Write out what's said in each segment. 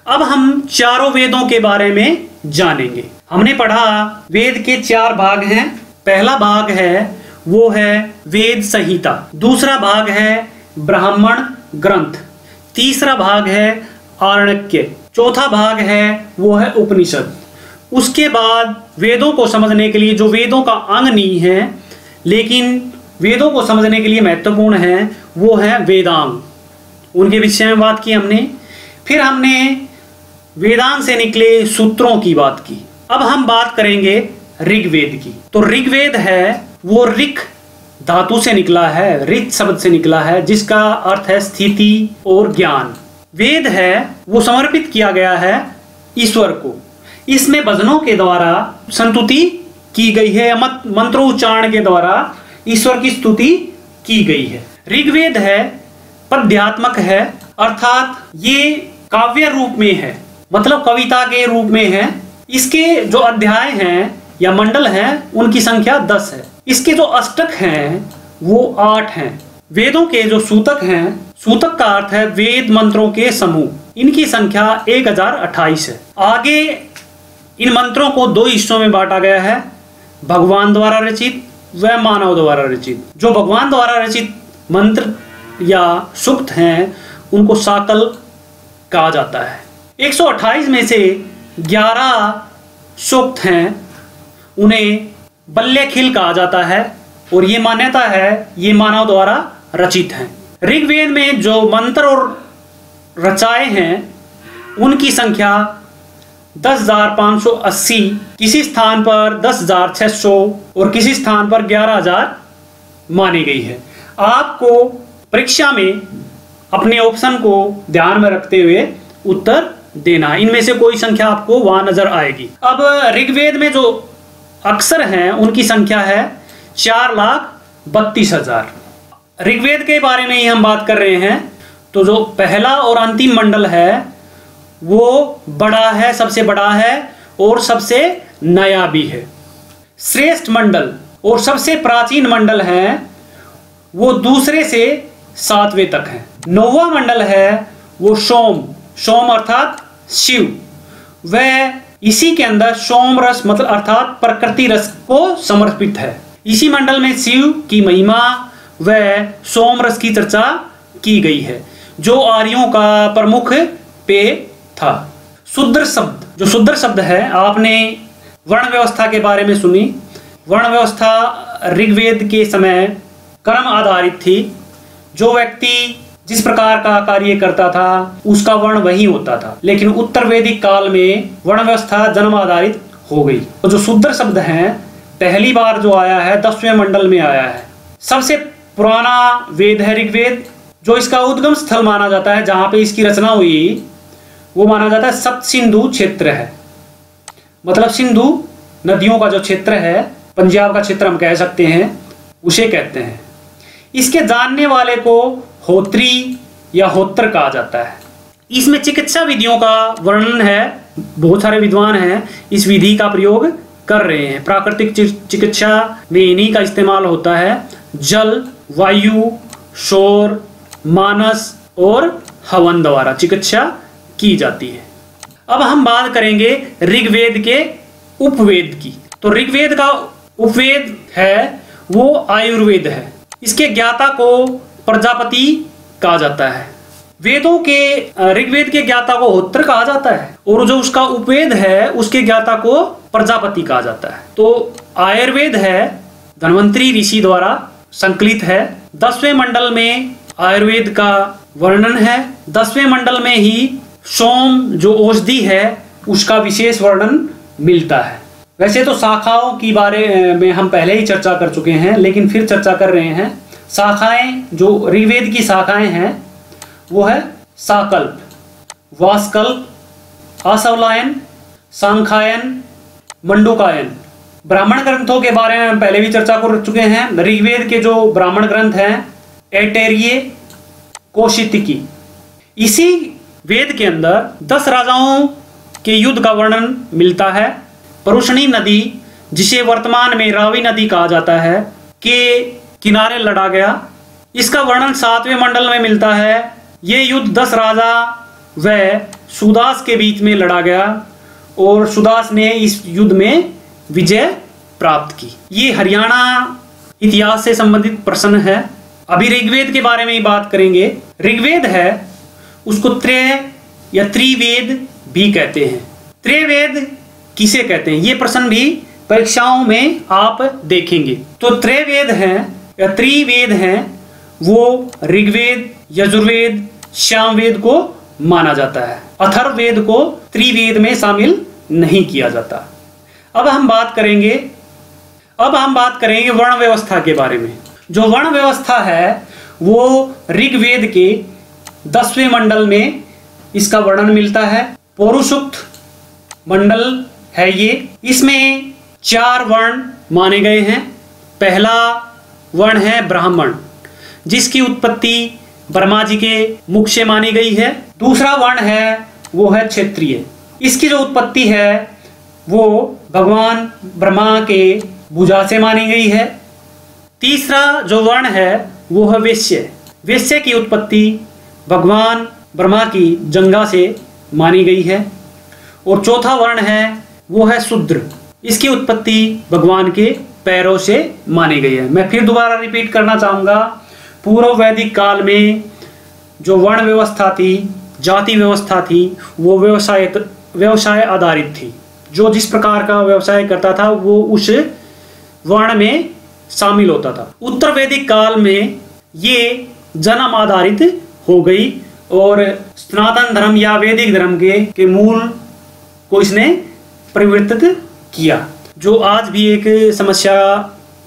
अब हम चारों वेदों के बारे में जानेंगे। हमने पढ़ा वेद के 4 भाग हैं। पहला भाग है वो है वेद संहिता, दूसरा भाग है ब्राह्मण ग्रंथ, तीसरा भाग है आरण्यक, चौथा भाग है वो है उपनिषद। उसके बाद वेदों को समझने के लिए जो वेदों का अंग नहीं है लेकिन वेदों को समझने के लिए महत्वपूर्ण है वो है वेदांग, उनके विषय में बात की हमने। फिर हमने वेदांग से निकले सूत्रों की बात की। अब हम बात करेंगे ऋग्वेद की। तो ऋग्वेद है वो ऋक धातु से निकला है, ऋत शब्द से निकला है, जिसका अर्थ है स्थिति और ज्ञान। वेद है वो समर्पित किया गया है ईश्वर को। इसमें भजनों के द्वारा संतुति की गई है, मंत्रोच्चारण के द्वारा ईश्वर की स्तुति की गई है। ऋग्वेद है पद्यात्मक है, अर्थात ये काव्य रूप में है, मतलब कविता के रूप में है। इसके जो अध्याय हैं या मंडल हैं उनकी संख्या 10 है। इसके जो अष्टक हैं वो 8 हैं। वेदों के जो सूतक हैं, सूतक का अर्थ है वेद मंत्रों के समूह, इनकी संख्या 1028 है। आगे इन मंत्रों को 2 हिस्सों में बांटा गया है, भगवान द्वारा रचित व मानव द्वारा रचित। जो भगवान द्वारा रचित मंत्र या सूक्त हैं उनको साकल कहा जाता है। 128 में से 11 सूक्त हैं, उन्हें बल्यखिल कहा जाता है और ये मान्यता है ये मानव द्वारा रचित हैं। ऋग्वेद में जो मंत्र और रचाए हैं उनकी संख्या 10,580, किसी स्थान पर 10,600 और किसी स्थान पर 11,000 मानी गई है। आपको परीक्षा में अपने ऑप्शन को ध्यान में रखते हुए उत्तर देना, इनमें से कोई संख्या आपको वहां नजर आएगी। अब ऋग्वेद में जो अक्षर हैं उनकी संख्या है 4,32,000। ऋग्वेद के बारे में ही हम बात कर रहे हैं। तो जो पहला और अंतिम मंडल है वो बड़ा है, सबसे बड़ा है और सबसे नया भी है। श्रेष्ठ मंडल और सबसे प्राचीन मंडल है वो दूसरे से 7वें तक है। 9वां मंडल है वो सोम, सोम अर्थात शिव, वह इसी के अंदर सोम रस मतलब अर्थात प्रकृति रस को समर्पित है। इसी मंडल में शिव की महिमा व सोम रस की चर्चा की गई है जो आर्यों का प्रमुख पेय था। शूद्र शब्द, जो शूद्र शब्द है, आपने वर्ण व्यवस्था के बारे में सुनी। वर्ण व्यवस्था ऋग्वेद के समय कर्म आधारित थी। जो व्यक्ति जिस प्रकार का कार्य करता था उसका वर्ण वही होता था, लेकिन उत्तर वैदिक काल में वर्ण व्यवस्था जन्म आधारित हो गई। तो जो शूद्र शब्द है पहली बार जो आया है 10वें मंडल में आया है। सबसे पुराना वेद है ऋग्वेद। जो इसका उद्गम स्थल माना जाता है, जहां पे इसकी रचना हुई, वो माना जाता है सप्त सिंधु क्षेत्र है। मतलब सिंधु नदियों का जो क्षेत्र है, पंजाब का क्षेत्र हम कह सकते हैं, उसे कहते हैं। इसके जानने वाले को होत्री या होत्र कहा जाता है। इसमें चिकित्सा विधियों का वर्णन है। बहुत सारे विद्वान हैं इस विधि का प्रयोग कर रहे हैं। प्राकृतिक चिकित्सा में इन्हीं का इस्तेमाल होता है। जल, वायु, शोर, मानस और हवन द्वारा चिकित्सा की जाती है। अब हम बात करेंगे ऋग्वेद के उपवेद की। तो ऋग्वेद का उपवेद है वो आयुर्वेद है। इसके ज्ञाता को प्रजापति कहा जाता है। वेदों के ऋग्वेद के ज्ञाता को होत्र कहा जाता है और जो उसका उपवेद है उसके ज्ञाता को प्रजापति कहा जाता है। तो आयुर्वेद है धन्वंतरी ऋषि द्वारा संकलित है। 10वें मंडल में आयुर्वेद का वर्णन है। 10वें मंडल में ही सोम जो औषधि है उसका विशेष वर्णन मिलता है। वैसे तो शाखाओं की बारे में हम पहले ही चर्चा कर चुके हैं, लेकिन फिर चर्चा कर रहे हैं। शाखाएं, जो ऋग्वेद की शाखाएं हैं वो है साकल्प, वासकल्प, आसवलायन, सांखायन, मंडूकायन। ब्राह्मण ग्रंथों के बारे में हम पहले भी चर्चा कर चुके हैं। ऋग्वेद के जो ब्राह्मण ग्रंथ हैं ऐतरेय, कौशितकी। इसी वेद के अंदर 10 राजाओं के युद्ध का वर्णन मिलता है। परुषणी नदी, जिसे वर्तमान में रावी नदी कहा जाता है, के किनारे लड़ा गया। इसका वर्णन 7वें मंडल में मिलता है। ये युद्ध 10 राजा व सुदास के बीच में लड़ा गया और सुदास ने इस युद्ध में विजय प्राप्त की। ये हरियाणा इतिहास से संबंधित प्रश्न है। अभी ऋग्वेद के बारे में ही बात करेंगे। ऋग्वेद है उसको त्रय या त्रिवेद भी कहते हैं। त्रैवेद किसे कहते हैं, ये प्रश्न भी परीक्षाओं में आप देखेंगे। तो त्रैवेद हैं या त्रिवेद हैं वो ऋग्वेद, यजुर्वेद, सामवेद को माना जाता है। अथर्ववेद को त्रिवेद में शामिल नहीं किया जाता। अब हम बात करेंगे वर्ण व्यवस्था के बारे में। जो वर्ण व्यवस्था है वो ऋग्वेद के 10वें मंडल में इसका वर्णन मिलता है। पौरुषुक्त मंडल है ये। इसमें 4 वर्ण माने गए हैं। पहला वर्ण है ब्राह्मण, जिसकी उत्पत्ति ब्रह्मा जी के मुख से मानी गई है। दूसरा वर्ण है वो है क्षत्रिय। इसकी जो उत्पत्ति है वो भगवान ब्रह्मा के भुजा से मानी गई है। तीसरा जो वर्ण है वो है वैश्य। वैश्य की उत्पत्ति भगवान ब्रह्मा की जंघा से मानी गई है। और चौथा वर्ण है वो है शूद्र। इसकी उत्पत्ति भगवान के पैरों से मानी गई है। मैं फिर दोबारा रिपीट करना चाहूँगा, पूर्व वैदिक काल में जो वर्ण व्यवस्था थी, जाति व्यवस्था थी, वो व्यवसाय आधारित थी। जो जिस प्रकार का व्यवसाय करता था वो उस वर्ण में शामिल होता था। उत्तर वैदिक काल में ये जन्म आधारित हो गई और सनातन धर्म या वैदिक धर्म के मूल को इसने परिवर्तित किया, जो आज भी एक समस्या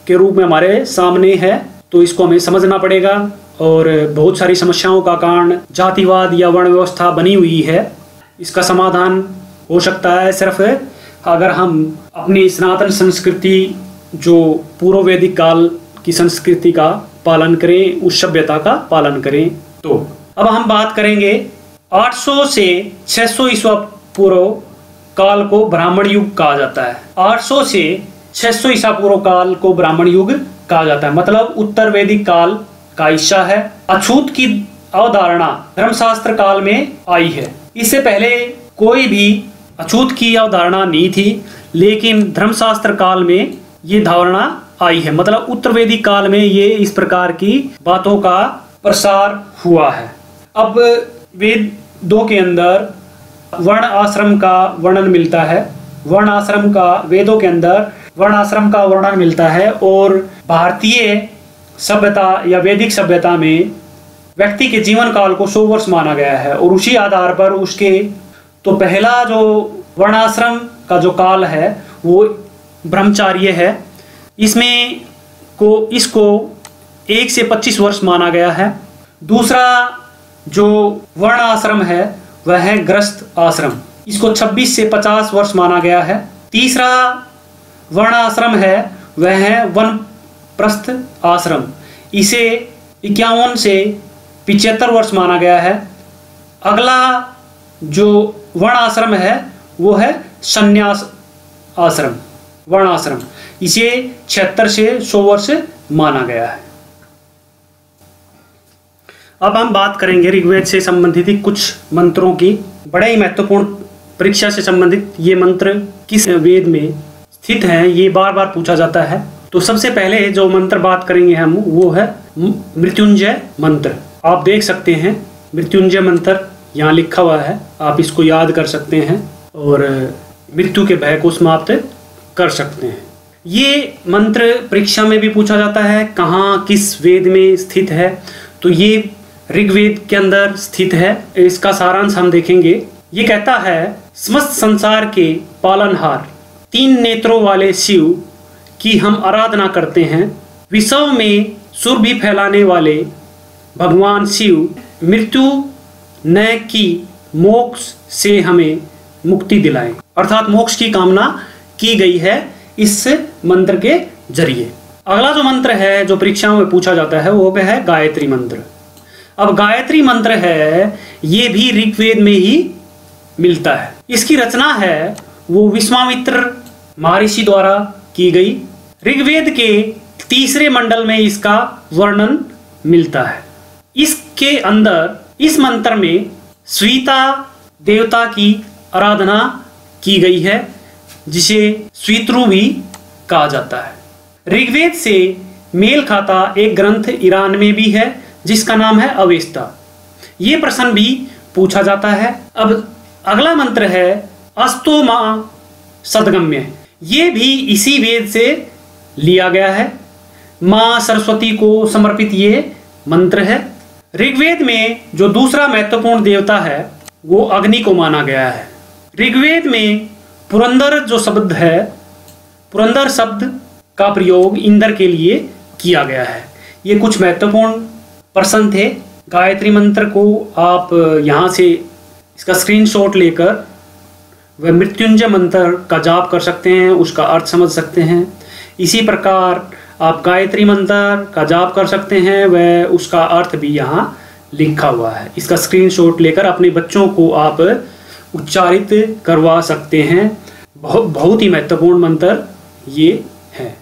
के रूप में हमारे सामने है। तो इसको हमें समझना पड़ेगा। और बहुत सारी समस्याओं का कारण जातिवाद या वर्ण व्यवस्था बनी हुई है। इसका समाधान हो सकता है सिर्फ अगर हम अपनी सनातन संस्कृति, जो पूर्व वैदिक काल की संस्कृति का पालन करें, उस सभ्यता का पालन करें। तो अब हम बात करेंगे 800 से 600 ईस्वी पूर्व काल को ब्राह्मण युग कहा जाता है। 800 से 600 ईसा पूर्व काल को ब्राह्मण युग कहा जाता है, मतलब उत्तर वैदिक काल का हिस्सा है। अछूत की अवधारणा धर्मशास्त्र काल में आई है। इससे पहले कोई भी अछूत की अवधारणा नहीं थी, लेकिन धर्मशास्त्र काल में ये धारणा आई है। मतलब उत्तर वैदिक काल में ये इस प्रकार की बातों का प्रसार हुआ है। अब वेद 2 के अंदर वर्ण आश्रम का वर्णन मिलता है। वेदों के अंदर वर्ण आश्रम का वर्णन मिलता है। और भारतीय सभ्यता या वैदिक सभ्यता में व्यक्ति के जीवन काल को 100 वर्ष माना गया है। और उसी आधार पर उसके तो पहला जो वर्णाश्रम का जो काल है वो ब्रह्मचार्य है। इसको 1 से 25 वर्ष माना गया है। दूसरा जो वर्ण आश्रम है वह है गृहस्थ आश्रम, इसको 26 से 50 वर्ष माना गया है। तीसरा वर्ण आश्रम है वह है वानप्रस्थ आश्रम, इसे 51 से 75 वर्ष माना गया है। अगला जो वर्ण आश्रम है वो है संन्यास आश्रम, वर्ण आश्रम, इसे 76 से 100 वर्ष माना गया है। अब हम बात करेंगे ऋग्वेद से संबंधित कुछ मंत्रों की। बड़े ही महत्वपूर्ण, परीक्षा से संबंधित ये मंत्र किस वेद में स्थित हैं, ये बार बार पूछा जाता है। तो सबसे पहले जो मंत्र बात करेंगे हम वो है मृत्युंजय मंत्र। आप देख सकते हैं मृत्युंजय मंत्र यहाँ लिखा हुआ है, आप इसको याद कर सकते हैं और मृत्यु के भय को समाप्त कर सकते हैं। ये मंत्र परीक्षा में भी पूछा जाता है, कहाँ किस वेद में स्थित है। तो ये ऋग्वेद के अंदर स्थित है। इसका सारांश हम देखेंगे। ये कहता है, समस्त संसार के पालनहार 3 नेत्रों वाले शिव की हम आराधना करते हैं। विश्व में सुरभि फैलाने वाले भगवान शिव मृत्यु न की मोक्ष से हमें मुक्ति दिलाएं। अर्थात मोक्ष की कामना की गई है इस मंत्र के जरिए। अगला जो मंत्र है जो परीक्षाओं में पूछा जाता है वो है गायत्री मंत्र। अब गायत्री मंत्र है ये भी ऋग्वेद में ही मिलता है। इसकी रचना है वो विश्वामित्र महर्षि द्वारा की गई। ऋग्वेद के 3रे मंडल में इसका वर्णन मिलता है। इसके अंदर इस मंत्र में स्वीता देवता की आराधना की गई है, जिसे स्वित्रु भी कहा जाता है। ऋग्वेद से मेल खाता एक ग्रंथ ईरान में भी है जिसका नाम है अवेस्ता। ये प्रश्न भी पूछा जाता है। अब अगला मंत्र है अस्तो मा सदगम्य। ये भी इसी वेद से लिया गया है। माँ सरस्वती को समर्पित ये मंत्र है। ऋग्वेद में जो दूसरा महत्वपूर्ण देवता है वो अग्नि को माना गया है। ऋग्वेद में पुरंदर जो शब्द है, पुरंदर शब्द का प्रयोग इंद्र के लिए किया गया है। ये कुछ महत्वपूर्ण प्रश्न थे। गायत्री मंत्र को आप यहाँ से इसका स्क्रीनशॉट लेकर वह मृत्युंजय मंत्र का जाप कर सकते हैं, उसका अर्थ समझ सकते हैं। इसी प्रकार आप गायत्री मंत्र का जाप कर सकते हैं, वह उसका अर्थ भी यहाँ लिखा हुआ है। इसका स्क्रीनशॉट लेकर अपने बच्चों को आप उच्चारित करवा सकते हैं। बहुत ही महत्वपूर्ण मंत्र ये है।